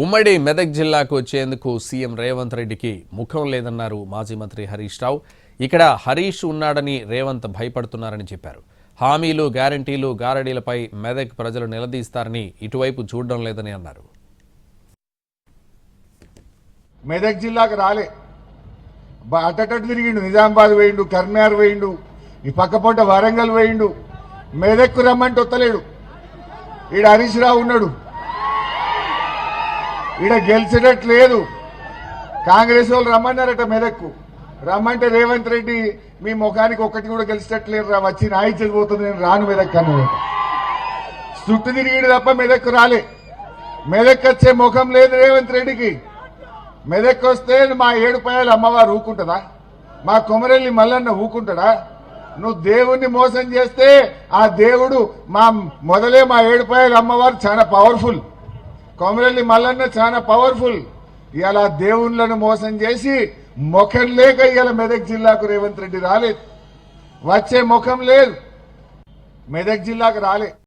ఉమ్మడి మెదక్ జిల్లాకు వచ్చేందుకు సీఎం రేవంత్ రెడ్డికి ముఖం లేదన్నారు మాజీ మంత్రి హరీష్ రావు. ఇక్కడ హరీష్ ఉన్నాడని రేవంత్ భయపడుతున్నారని చెప్పారు. హామీలు, గ్యారంటీలు, గారడీలపై మెదక్ ప్రజలు నిలదీస్తారని ఇటువైపు చూడడం లేదని అన్నారు. మెదక్ జిల్లాకు రాలే, అటటు తిరిగిండు. నిజామాబాద్ వేయిండు, కర్నార్ వేయిండు, ఈ పక్కపొంట వరంగల్ వేయిండు. మెదక్కు రమ్మంటే వత్తలేడు. ఈడ హరీష్ రావు ఉన్నాడు, ఈడ గెలిచేటట్లేదు. కాంగ్రెస్ వాళ్ళు రమ్మన్నారట మెదక్కు. రమ్మంటే రేవంత్ రెడ్డి మీ ముఖానికి ఒక్కటి కూడా గెలిచేటట్లేదు రా, వచ్చి నాయిచ్చేది పోతుంది, నేను రాను మెదక్ అన్నదట. చుట్టూ తిరిగిడు తప్ప మెదక్కు రాలే. మెదక్ వచ్చే ముఖం లేదు రేవంత్ రెడ్డికి. మెదక్ వస్తే మా ఏడుపాయలు అమ్మవారు ఊకుంటుందా? మా కొమరెల్లి మల్లన్న ఊకుంటాడా? నువ్వు దేవుణ్ణి మోసం చేస్తే ఆ దేవుడు మొదలే మా ఏడుపాయలు అమ్మవారు చాలా పవర్ఫుల్, కొమరెల్లి మల్లన్న చాలా పవర్ఫుల్. ఇవాళ దేవుళ్ళను మోసం చేసి ముఖం లేక ఇవాళ మెదక్ జిల్లాకు రేవంత్ రెడ్డి రాలేదు. వచ్చే ముఖం లేదు, మెదక్ జిల్లాకు రాలే.